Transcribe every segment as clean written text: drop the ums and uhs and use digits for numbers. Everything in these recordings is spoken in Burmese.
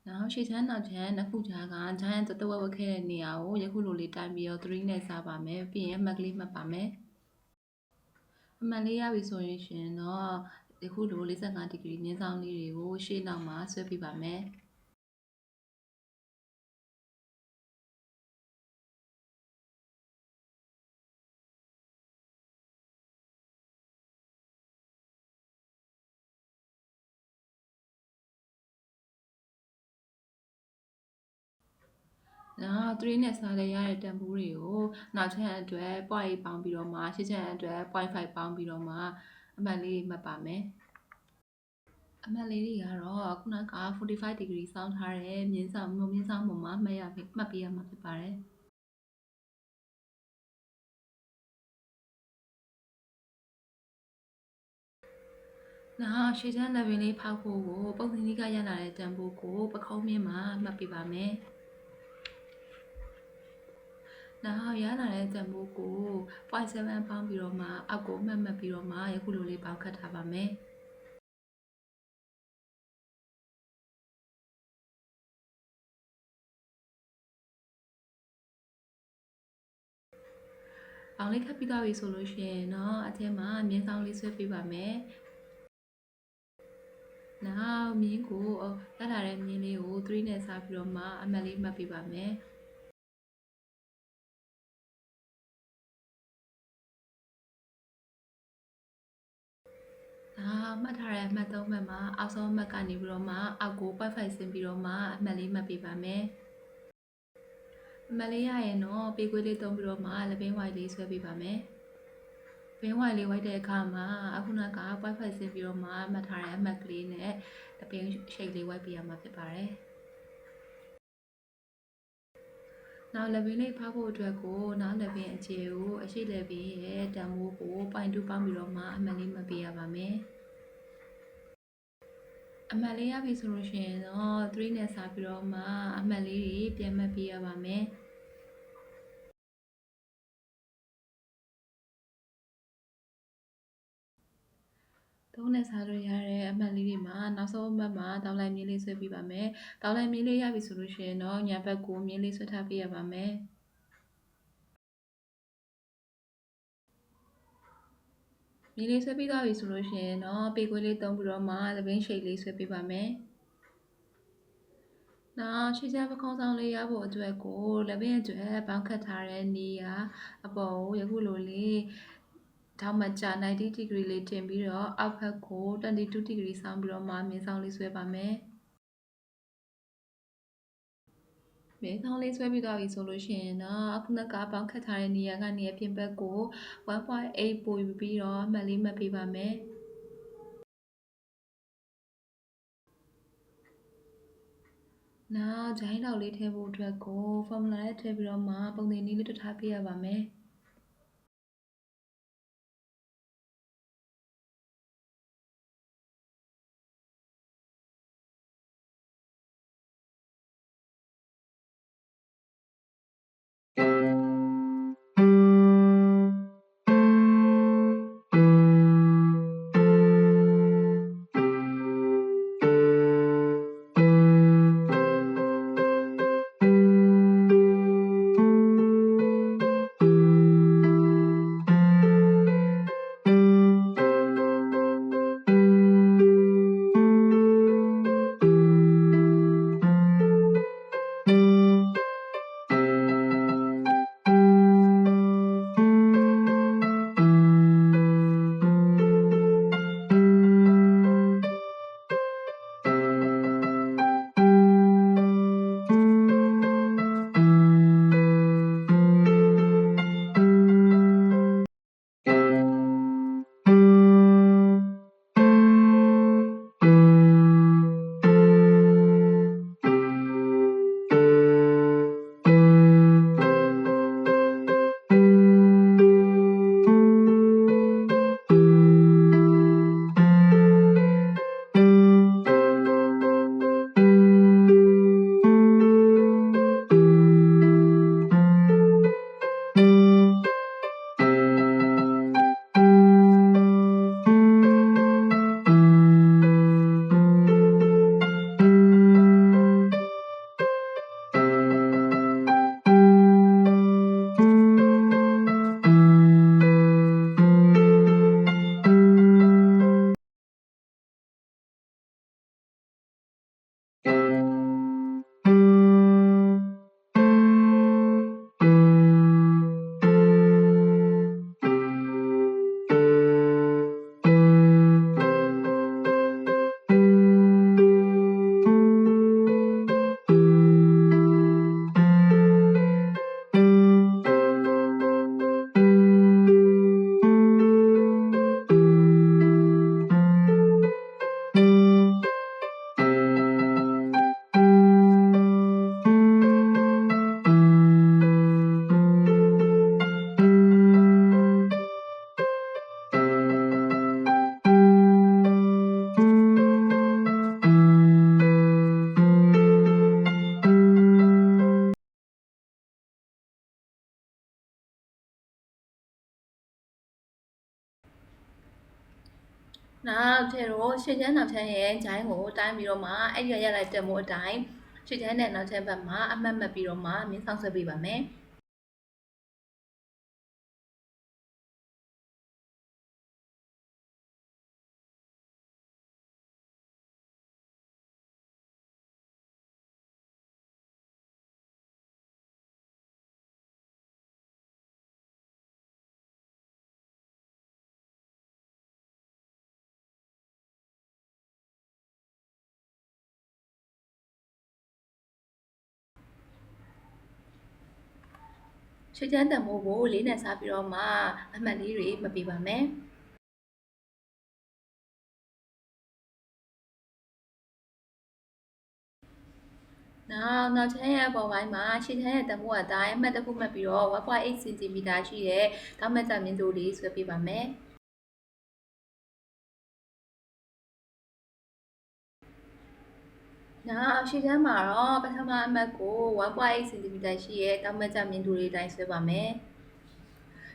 နောက်ရှေ့ချမ်းနောက်ချမ်းနှစ်ခုကြားက giant တဝက်ဝက်ခဲ့တဲ့နေရာကိုယခုလိုလေးတိုင်းပြီးတော့3နဲ့စားပါမယ်ပြီးရင်အမှတ်ကလေးမှတ်ပါမယ်အမှန်လေးရပြီဆိုရင်ရှင်တော့ယခုလို45ဒီဂရီမြင်းဆောင်လေးတွေကိုရှေ့နောက်မှာဆွဲပြပါမယ်နောက်3နဲ့စားလဲရတဲ့တန်ဖိုးတွေကိုနောက်ချမ်းအတွက် 0.8 ပေါင်းပြီးတော့မှရှေ့ချမ်းအတွက် 0.5 ပေါင်းပြီးတော့မှအမှတ်လေးမှတ်ပါမယ်အမှတ်လေးတွေကတော့ခုနက45 degree စောင်းထားတဲ့မြင်းဆောင်ပေါ်မှာမှတ်ပေးရမှာဖြစ်ပါတယ်နောက်ရှေ့ချမ်းလက်ပင်လေးဖောက်ဖို့ကိုပုံစံလေးကရလာတဲ့တန်ဖိုးကိုပခုံးမြင့်မှာမှတ်ပေးပါမယ်နောက်ရလာတဲ့တန်ဖိုးကို 0.7 ပေါင်းပြီးတော့မှအောက်ကိုမှတ်ပြီးတော့မှယခုလိုလေးပေါင်းခတ်ထားပါမယ်အောင်လေးခတ်ပြီးသွားပြီဆိုလို့ရှိရင်တော့အထက်မှာမြင်းဆောင်လေးဆွဲပေးပါမယ်နောက်မြင်းကိုရလာတဲ့မြင်းလေးကို3နဲ့စားပြီးတော့မှအမှတ်လေးမှတ်ပေးပါမယ်မှတ်ထားတဲ့အမှတ်3မှတ်မှာအောက်ဆုံးအမှတ်ကနေပြီးတော့မှအောက်ကို 0.5 ဆင်းပြီးတော့မှအမှတ်လေးမှတ်ပေးပါမယ်အမှတ်လေးရရင်တော့ပေခွေးလေးသုံးပြီးတော့မှလက်ပင်ဝိုက်လေးဆွဲပေးပါမယ်ပင်ဝိုက်လေးဝိုက်တဲ့အခါမှာအခုနက 0.5 ဆင်းပြီးတော့မှမှတ်ထားတဲ့အမှတ်ကလေးနဲ့လက်ပင်ရှိတ်လေးဝိုက်ပေးရမှာဖြစ်ပါတယ်နောက်လက်ပင်လေးဖောက်ဖို့အတွက်ကိုနောက်လက်ပင်အခြေကိုအရှိလက်ပင်ရဲ့တန်ဖိုးကို0.2ပေါင်းပြီးတော့မှအမှတ်လေးမှတ်ပေးရပါမယ်အမှတ်လေးရပြီဆိုလို့ရှိရင်တော့3နဲ့စားပြီးတော့မှအမှတ်လေးတွေပြန်မှတ်ပေးရပါမယ်3နဲ့စားလို့ရတဲ့အမှတ်လေးတွေမှာနောက်ဆုံးအမှတ်မှာတောင်းလိုက်မြင်းလေးဆွဲပေးပါမယ်တောင်းလိုက်မြင်းလေးရပြီဆိုလို့ရှိရင်တော့ညာဘက်ကိုမြင်းလေးဆွဲထားပေးရပါမယ်မြင်းလေးဆွဲပြီးသွားပြီဆိုလို့ရှိရင်တော့ပေခွေးလေးသုံးပြီးတော့မှသပင်းရှိတ်လေးဆွဲပေးပါမယ်နောက်ရှေ့ချမ်းပခုံးဆောင်လေးရဖို့အတွက်ကိုလက်ပင်အတွက်ပေါင်းခတ်ထားတဲ့နေရာအပေါ်ကိုယခုလိုလေးထောက်မှတ်ကြ90 degree လေးတင်ပြီးတော့အောက်ဘက်ကို22 degree ဆောင်းပြီးတော့မှမြင်းဆောင်လေးဆွဲပါမယ်မြင်းဆောင်လေးဆွဲပြီးသွားပြီဆိုလို့ရှိရင်တော့အခုနကပေါင်းခတ်ထားတဲ့နေရာကနေအပြင်ဘက်ကို 1.8 ပို့ပြီးတော့မှတ်လေးမှတ်ပေးပါမယ်နောက်ဂျိုင်းတောက်လေးထည့်ဖို့အတွက်ကို formula နဲ့ထည့်ပြီးတော့မှပုံသင်နည်းလေးတွထားပေးရပါမယ် နောက်ထဲတော့ရှေ့ချမ်းနောက်ချမ်းရဲ့ဂျိုင်းကိုတိုင်းပြီးတော့မှအဲ့ဒီရလိုက်တက်မို့အတိုင်းရှေ့ချမ်းနဲ့နောက်ချမ်းဘက်မှာအမှတ်မှတ်ပြီးတော့မှမြင်းဆောင်ဆွဲပေးပါမယ်ရှေ့ချမ်းတက်မို့ကိုလေးနဲ့စားပြီးတော့မှအမှတ်လေးတွေမှတ်ပေးပါမယ်နောက်ချမ်းရဲ့အပေါ်ပိုင်းမှာရှေ့ချမ်းရဲ့တမိုးအတိုင်းအမှတ်တစ်ခုမှတ်ပြီးတော့ 1.8 cm ရှိတဲ့တောင်းမှတ်ကြမြင့်တို့လေးဆွဲပေးပါမယ်နောက်ရှေ့ချမ်းမှာတော့ပထမအမှတ်ကို 1.8 cm ရှိရဲ့တောင်းမှတ်ကြမြင့်တို့လေးတိုင်းဆွဲပါမယ်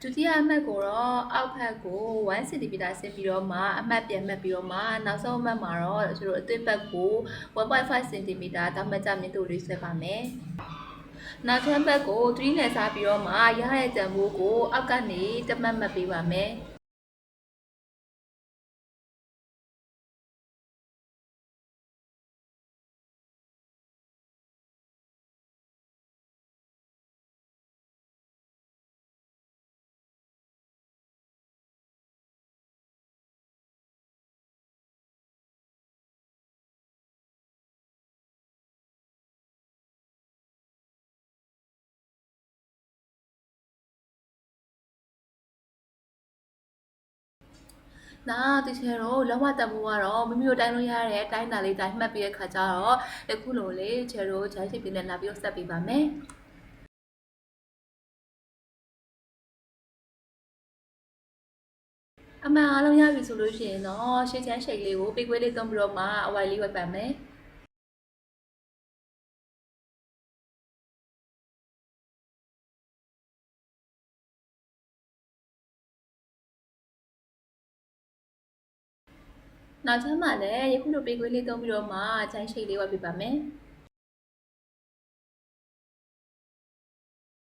ဒုတိယအမှတ်ကိုတော့အောက်ဖက်ကို1 cm ဆင်းပြီးတော့မှအမှတ်ပြန်မှတ်ပြီးတော့မှနောက်ဆုံးအမှတ်မှာတော့ကျွန်တော်အသွေးပတ်ကို1.5 cm တောင်းမှတ်ကြမြင့်တို့လေးဆွဲပါမယ်နောက်ထပ်ဘက်ကို3နဲ့စားပြီးတော့မှရတဲ့တန်ဖိုးကိုအောက်ကနေတမတ်မှတ်ပေးပါမယ်နောက်တစ်ချက်တော့လောဘတမိုးကတော့မိမိတို့တိုင်းလို့ရတဲ့အတိုင်းတာလေးတိုင်းမှတ်ပြီးတဲ့ခါကျတော့အခုလိုလေးချယ်တို့ဂျိုင်းချစ်ပြင်းနဲ့လာပြီးတော့ဆက်ပေးပါမယ်အမှန်အားလုံးရပြီဆိုလို့ရှိရင်တော့ရှေ့ချမ်းရှိတ်လေးကိုပေးခွေးလေးသုံးပြီးတော့မှအဝိုင်လေးဝတ်ပါမယ်နောက်ချမ်းမှာလည်းယခုလိုပေးခွေးလေးသုံးပြီးတော့မှဂျိုင်းရှိတ်လေးဝတ်ပေးပါမယ်